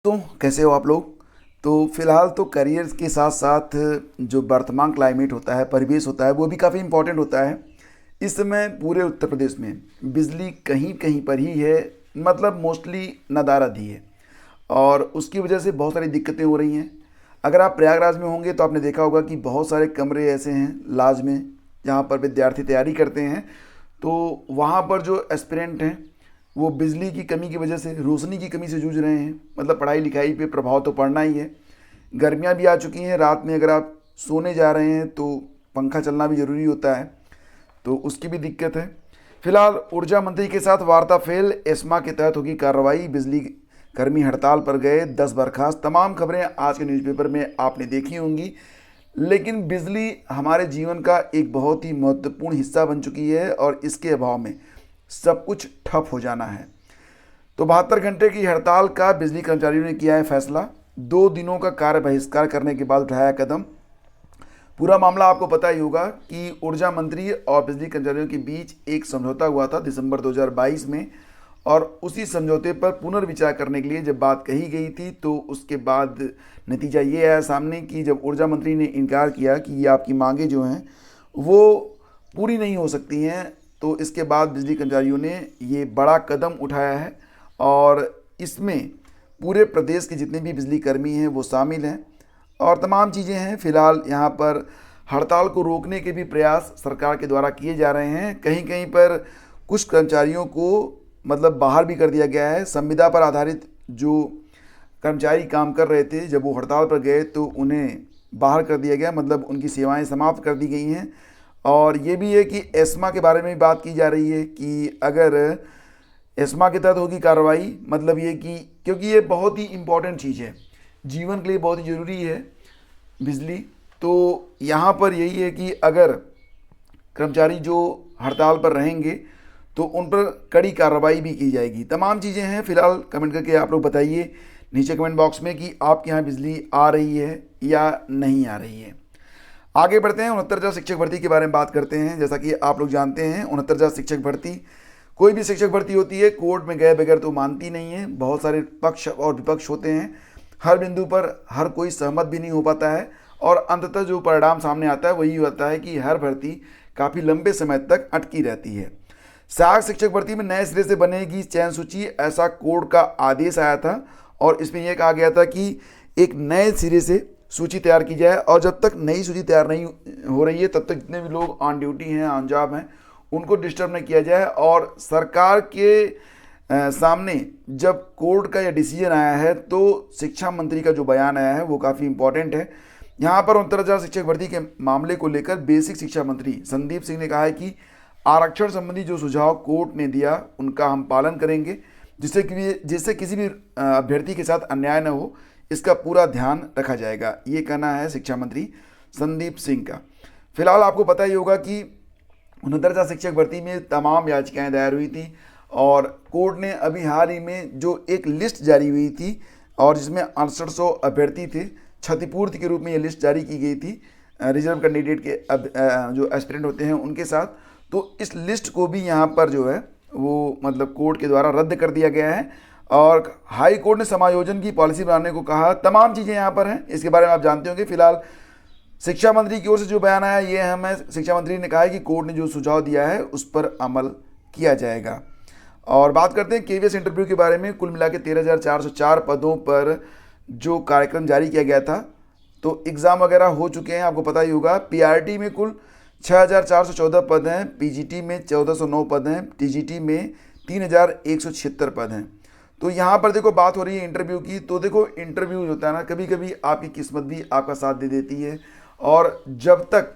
तो कैसे हो आप लोग। तो फिलहाल तो करियर के साथ साथ जो वर्तमान क्लाइमेट होता है, परिवेश होता है, वो भी काफ़ी इम्पोर्टेंट होता है। इस समय पूरे उत्तर प्रदेश में बिजली कहीं कहीं पर ही है, मतलब मोस्टली नदारद ही है। और उसकी वजह से बहुत सारी दिक्कतें हो रही हैं। अगर आप प्रयागराज में होंगे तो आपने देखा होगा कि बहुत सारे कमरे ऐसे हैं लाज में, जहाँ पर विद्यार्थी तैयारी करते हैं। तो वहाँ पर जो एस्पिरेंट हैं वो बिजली की कमी की वजह से, रोशनी की कमी से जूझ रहे हैं। मतलब पढ़ाई लिखाई पे प्रभाव तो पड़ना ही है। गर्मियाँ भी आ चुकी हैं, रात में अगर आप सोने जा रहे हैं तो पंखा चलना भी ज़रूरी होता है, तो उसकी भी दिक्कत है। फिलहाल ऊर्जा मंत्री के साथ वार्ता फेल, एस्मा के तहत होगी कार्रवाई, बिजली कर्मी हड़ताल पर गए, 10 बर्खास्त। तमाम खबरें आज के न्यूज़पेपर में आपने देखी होंगी। लेकिन बिजली हमारे जीवन का एक बहुत ही महत्वपूर्ण हिस्सा बन चुकी है और इसके अभाव में सब कुछ ठप हो जाना है। तो 72 घंटे की हड़ताल का बिजली कर्मचारियों ने किया है फैसला। 2 दिनों का कार्य बहिष्कार करने के बाद उठाया कदम। पूरा मामला आपको पता ही होगा कि ऊर्जा मंत्री और बिजली कर्मचारियों के बीच एक समझौता हुआ था दिसंबर 2022 में, और उसी समझौते पर पुनर्विचार करने के लिए जब बात कही गई थी तो उसके बाद नतीजा ये आया सामने कि जब ऊर्जा मंत्री ने इनकार किया कि ये आपकी मांगें जो हैं वो पूरी नहीं हो सकती हैं, तो इसके बाद बिजली कर्मचारियों ने ये बड़ा कदम उठाया है। और इसमें पूरे प्रदेश के जितने भी बिजली कर्मी हैं वो शामिल हैं और तमाम चीज़ें हैं। फिलहाल यहाँ पर हड़ताल को रोकने के भी प्रयास सरकार के द्वारा किए जा रहे हैं। कहीं कहीं पर कुछ कर्मचारियों को मतलब बाहर भी कर दिया गया है। संविदा पर आधारित जो कर्मचारी काम कर रहे थे, जब वो हड़ताल पर गए तो उन्हें बाहर कर दिया गया, मतलब उनकी सेवाएं समाप्त कर दी गई हैं। और ये भी है कि एस्मा के बारे में भी बात की जा रही है कि अगर एस्मा के तहत होगी कार्रवाई, मतलब ये कि क्योंकि ये बहुत ही इम्पोर्टेंट चीज़ है, जीवन के लिए बहुत ही ज़रूरी है बिजली। तो यहाँ पर यही है कि अगर कर्मचारी जो हड़ताल पर रहेंगे तो उन पर कड़ी कार्रवाई भी की जाएगी। तमाम चीज़ें हैं। फिलहाल कमेंट करके आप लोग बताइए नीचे कमेंट बॉक्स में कि आपके यहाँ बिजली आ रही है या नहीं आ रही है। आगे बढ़ते हैं, 69,000 शिक्षक भर्ती के बारे में बात करते हैं। जैसा कि आप लोग जानते हैं 69,000 शिक्षक भर्ती, कोई भी शिक्षक भर्ती होती है कोर्ट में गए बगैर तो मानती नहीं है। बहुत सारे पक्ष और विपक्ष होते हैं, हर बिंदु पर हर कोई सहमत भी नहीं हो पाता है, और अंततः जो परिणाम सामने आता है वही होता है कि हर भर्ती काफ़ी लंबे समय तक अटकी रहती है। सहायक शिक्षक भर्ती में नए सिरे से बनेगी चयन सूची, ऐसा कोर्ट का आदेश आया था और इसमें यह कहा गया था कि एक नए सिरे से सूची तैयार की जाए, और जब तक नई सूची तैयार नहीं हो रही है तब तक जितने भी लोग ऑन ड्यूटी हैं, ऑन जॉब हैं, उनको डिस्टर्ब नहीं किया जाए। और सरकार के सामने जब कोर्ट का यह डिसीजन आया है तो शिक्षा मंत्री का जो बयान आया है वो काफ़ी इंपॉर्टेंट है। यहाँ पर 69,000 शिक्षक भर्ती के मामले को लेकर बेसिक शिक्षा मंत्री संदीप सिंह ने कहा है कि आरक्षण संबंधी जो सुझाव कोर्ट ने दिया उनका हम पालन करेंगे, जिससे किसी भी अभ्यर्थी के साथ अन्याय न हो, इसका पूरा ध्यान रखा जाएगा। ये कहना है शिक्षा मंत्री संदीप सिंह का। फिलहाल आपको पता ही होगा कि 69,000 शिक्षक भर्ती में तमाम याचिकाएं दायर हुई थी और कोर्ट ने अभी हाल ही में जो एक लिस्ट जारी हुई थी और जिसमें 6800 अभ्यर्थी थे, क्षतिपूर्ति के रूप में ये लिस्ट जारी की गई थी रिजर्व कैंडिडेट के जो एस्पिरेंट होते हैं उनके साथ। तो इस लिस्ट को भी यहाँ पर जो है वो मतलब कोर्ट के द्वारा रद्द कर दिया गया है और हाई कोर्ट ने समायोजन की पॉलिसी बनाने को कहा। तमाम चीज़ें यहाँ पर हैं, इसके बारे में आप जानते होंगे। फिलहाल शिक्षा मंत्री की ओर से जो बयान आया ये हमें शिक्षा मंत्री ने कहा है कि कोर्ट ने जो सुझाव दिया है उस पर अमल किया जाएगा। और बात करते हैं केवीएस इंटरव्यू के बारे में। कुल मिला के 13,404 पदों पर जो कार्यक्रम जारी किया गया था, तो एग्ज़ाम वगैरह हो चुके हैं, आपको पता ही होगा। पीआरटी में कुल 6,414 पद हैं, पीजीटी में 1,409 पद हैं, टीजीटी में 3,176 पद हैं। तो यहाँ पर देखो बात हो रही है इंटरव्यू की, तो देखो इंटरव्यू होता है ना, कभी कभी आपकी किस्मत भी आपका साथ दे देती है, और जब तक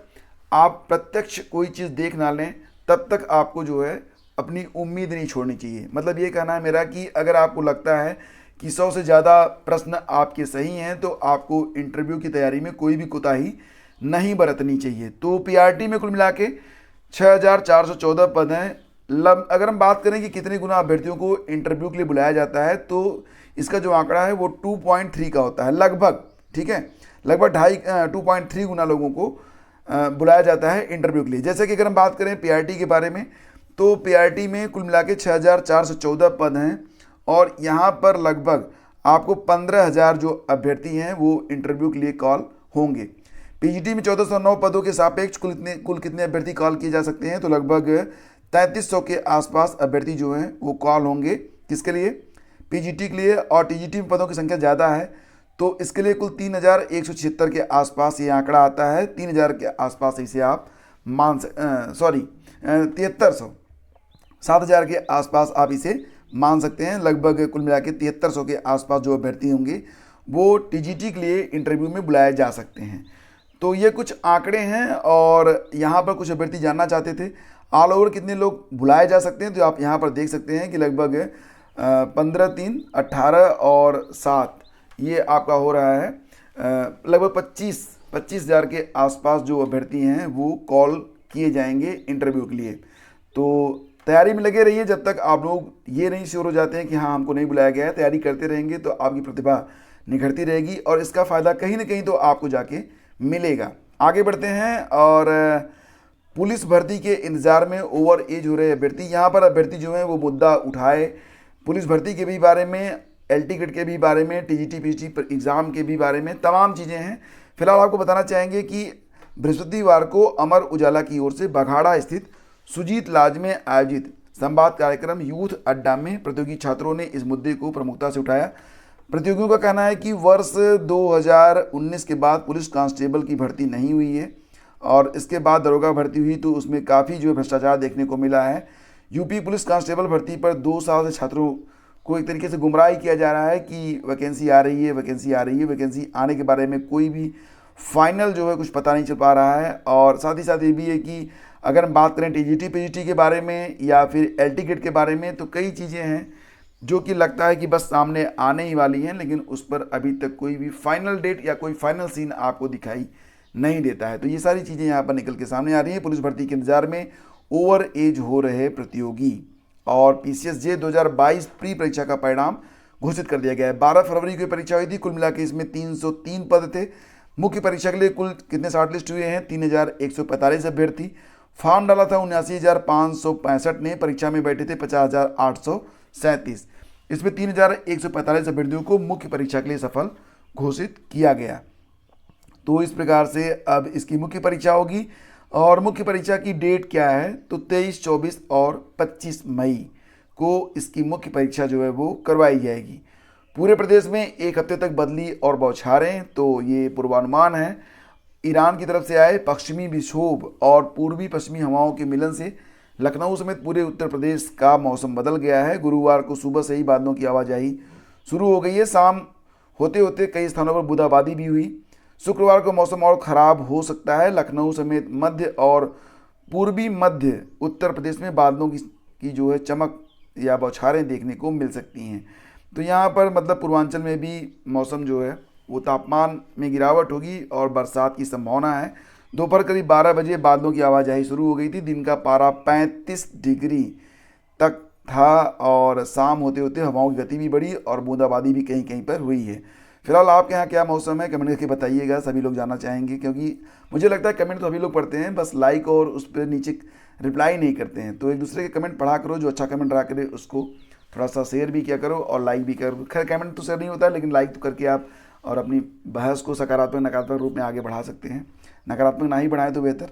आप प्रत्यक्ष कोई चीज़ देख ना लें तब तक आपको जो है अपनी उम्मीद नहीं छोड़नी चाहिए। मतलब ये कहना है मेरा कि अगर आपको लगता है कि 100 से ज़्यादा प्रश्न आपके सही हैं तो आपको इंटरव्यू की तैयारी में कोई भी कोताही नहीं बरतनी चाहिए। तो पीआरटी में कुल मिला के 6,414 पद हैं। अगर हम बात करें कि कितने गुना अभ्यर्थियों को इंटरव्यू के लिए बुलाया जाता है तो इसका जो आंकड़ा है वो 2.3 का होता है लगभग, ठीक है, लगभग 2.3 गुना लोगों को बुलाया जाता है इंटरव्यू के लिए। जैसे कि अगर हम बात करें पीआरटी के बारे में, तो पीआरटी में कुल मिला के 6,414 पद हैं और यहाँ पर लगभग आपको 15,000 जो अभ्यर्थी हैं वो इंटरव्यू के लिए कॉल होंगे। पीजीटी में 1409 पदों के सापेक्ष कुल कितने अभ्यर्थी कॉल किए जा सकते हैं? तो लगभग 3300 के आसपास अभ्यर्थी जो हैं वो कॉल होंगे। किसके लिए? पीजीटी के लिए। और टीजीटी में पदों की संख्या ज़्यादा है तो इसके लिए कुल 3176 के आसपास ये आंकड़ा आता है। 3000 के आसपास इसे आप मान 7300 7000 के आसपास आप इसे मान सकते हैं। लगभग कुल मिला के 7300 के आसपास जो अभ्यर्थी होंगे वो टीजीटी के लिए इंटरव्यू में बुलाए जा सकते हैं। तो ये कुछ आंकड़े हैं और यहाँ पर कुछ अभ्यर्थी जानना चाहते थे ऑल ओवर कितने लोग बुलाए जा सकते हैं। तो आप यहाँ पर देख सकते हैं कि लगभग 15, 3, 18 और 7 ये आपका हो रहा है लगभग 25,000 के आसपास जो अभ्यर्थी हैं वो कॉल किए जाएंगे इंटरव्यू के लिए। तो तैयारी में लगे रहिए जब तक आप लोग ये नहीं श्योर हो जाते हैं कि हाँ हमको नहीं बुलाया गया है। तैयारी करते रहेंगे तो आपकी प्रतिभा निखरती रहेगी और इसका फ़ायदा कहीं ना कहीं तो आपको जाके मिलेगा। आगे बढ़ते हैं और पुलिस भर्ती के इंतज़ार में ओवर एज हो रहे अभ्यर्थी, यहाँ पर अभ्यर्थी जो हैं वो मुद्दा उठाए पुलिस भर्ती के भी बारे में, एल टिकट के भी बारे में, टीजीटी पीजीटी एग्ज़ाम के भी बारे में तमाम चीज़ें हैं। फिलहाल आपको बताना चाहेंगे कि बृहस्पतिवार को अमर उजाला की ओर से बघाड़ा स्थित सुजीत लॉज में आयोजित संवाद कार्यक्रम यूथ अड्डा में प्रतियोगी छात्रों ने इस मुद्दे को प्रमुखता से उठाया। प्रतियोगियों का कहना है कि वर्ष 2019 के बाद पुलिस कांस्टेबल की भर्ती नहीं हुई है और इसके बाद दरोगा भर्ती हुई तो उसमें काफ़ी जो भ्रष्टाचार देखने को मिला है। यूपी पुलिस कांस्टेबल भर्ती पर 2 साल से छात्रों को एक तरीके से गुमराह किया जा रहा है कि वैकेंसी आ रही है, वैकेंसी आ रही है। वैकेंसी आने के बारे में कोई भी फाइनल जो है कुछ पता नहीं चल पा रहा है। और साथ ही साथ ये भी है कि अगर हम बात करें टीजीटी पीजीटी के बारे में या फिर एल टिकट के बारे में तो कई चीज़ें हैं जो कि लगता है कि बस सामने आने ही वाली हैं, लेकिन उस पर अभी तक कोई भी फाइनल डेट या कोई फाइनल सीन आपको दिखाई नहीं देता है। तो ये सारी चीज़ें यहाँ पर निकल के सामने आ रही हैं। पुलिस भर्ती के इंतजार में ओवर एज हो रहे प्रतियोगी और पीसीएसजे 2022 प्री परीक्षा का परिणाम घोषित कर दिया गया है। 12 फरवरी को परीक्षा हुई थी। कुल मिला के इसमें 303 पद थे। मुख्य परीक्षा के लिए कुल कितने शॉर्टलिस्ट हुए हैं? 3145 अभ्यर्थी। फॉर्म डाला था 79,565 ने। परीक्षा में बैठे थे 50,837। इसमें 3,145 अभ्यर्थियों को मुख्य परीक्षा के लिए सफल घोषित किया गया। तो इस प्रकार से अब इसकी मुख्य परीक्षा होगी और मुख्य परीक्षा की डेट क्या है? तो 23, 24 और 25 मई को इसकी मुख्य परीक्षा जो है वो करवाई जाएगी। पूरे प्रदेश में एक हफ्ते तक बदली और बौछारें, तो ये पूर्वानुमान है। ईरान की तरफ से आए पश्चिमी विक्षोभ और पूर्वी पश्चिमी हवाओं के मिलन से लखनऊ समेत पूरे उत्तर प्रदेश का मौसम बदल गया है। गुरुवार को सुबह से ही बादलों की आवाजाही शुरू हो गई है। शाम होते होते कई स्थानों पर बूंदाबांदी भी हुई। शुक्रवार को मौसम और ख़राब हो सकता है। लखनऊ समेत मध्य और पूर्वी मध्य उत्तर प्रदेश में बादलों की जो है चमक या बौछारें देखने को मिल सकती हैं। तो यहाँ पर मतलब पूर्वांचल में भी मौसम जो है वो तापमान में गिरावट होगी और बरसात की संभावना है। दोपहर करीब 12 बजे बादलों की आवाजाही शुरू हो गई थी। दिन का पारा 35 डिग्री तक था और शाम होते होते हवाओं की गति भी बढ़ी और बूंदाबांदी भी कहीं कहीं पर हुई है। फिलहाल आपके यहाँ क्या मौसम है कमेंट करके बताइएगा, सभी लोग जानना चाहेंगे, क्योंकि मुझे लगता है कमेंट तो सभी लोग पढ़ते हैं, बस लाइक और उस पर नीचे रिप्लाई नहीं करते हैं। तो एक दूसरे के कमेंट पढ़ा करो, जो अच्छा कमेंट रहा करे उसको थोड़ा सा शेयर भी किया करो और लाइक भी करो। खैर कमेंट तो शेयर नहीं होता है, लेकिन लाइक तो करके आप और अपनी बहस को सकारात्मक नकारात्मक रूप में आगे बढ़ा सकते हैं। नकारात्मक ना ही बढ़ाएं तो बेहतर।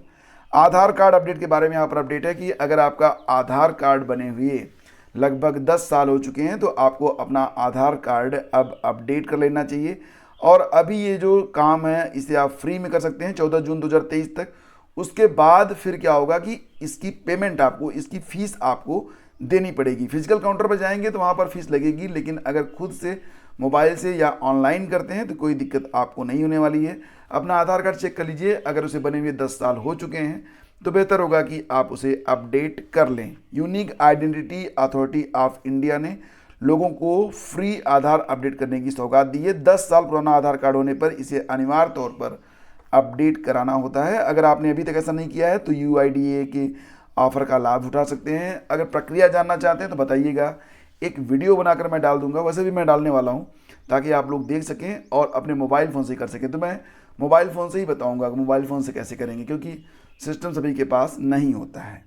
आधार कार्ड अपडेट के बारे में यहाँ पर अपडेट है कि अगर आपका आधार कार्ड बने हुए लगभग 10 साल हो चुके हैं तो आपको अपना आधार कार्ड अब अपडेट कर लेना चाहिए। और अभी ये जो काम है इसे आप फ्री में कर सकते हैं 14 जून 2023 तक। उसके बाद फिर क्या होगा कि इसकी पेमेंट आपको, इसकी फ़ीस आपको देनी पड़ेगी। फिजिकल काउंटर पर जाएंगे तो वहाँ पर फीस लगेगी, लेकिन अगर खुद से मोबाइल से या ऑनलाइन करते हैं तो कोई दिक्कत आपको नहीं होने वाली है। अपना आधार कार्ड चेक कर लीजिए, अगर उसे बने हुए 10 साल हो चुके हैं तो बेहतर होगा कि आप उसे अपडेट कर लें। Unique identity authority of India ने लोगों को फ्री आधार अपडेट करने की सौगात दी है। 10 साल पुराना आधार कार्ड होने पर इसे अनिवार्य तौर पर अपडेट कराना होता है। अगर आपने अभी तक ऐसा नहीं किया है तो UIDAI के ऑफर का लाभ उठा सकते हैं। अगर प्रक्रिया जानना चाहते हैं तो बताइएगा, एक वीडियो बनाकर मैं डाल दूंगा, वैसे भी मैं डालने वाला हूं, ताकि आप लोग देख सकें और अपने मोबाइल फ़ोन से कर सकें। तो मैं मोबाइल फ़ोन से ही बताऊंगा कि मोबाइल फ़ोन से कैसे करेंगे, क्योंकि सिस्टम सभी के पास नहीं होता है।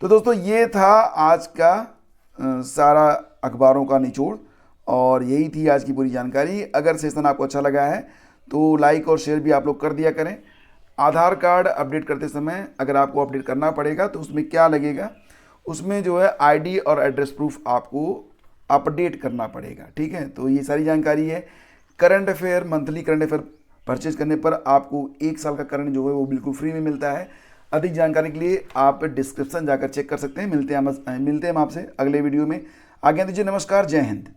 तो दोस्तों ये था आज का सारा अखबारों का निचोड़ और यही थी आज की पूरी जानकारी। अगर सेशन आपको अच्छा लगा है तो लाइक और शेयर भी आप लोग कर दिया करें। आधार कार्ड अपडेट करते समय अगर आपको अपडेट करना पड़ेगा तो उसमें क्या लगेगा, उसमें जो है आईडी और एड्रेस प्रूफ आपको अपडेट करना पड़ेगा। ठीक है, तो ये सारी जानकारी है। Current affair, monthly current affair purchase करने पर आपको 1 साल का करंट जो है वो बिल्कुल फ्री में मिलता है। अधिक जानकारी के लिए आप डिस्क्रिप्शन जाकर चेक कर सकते हैं। मिलते हैं हम आपसे अगले वीडियो में। आज्ञा दीजिए, नमस्कार, जय हिंद।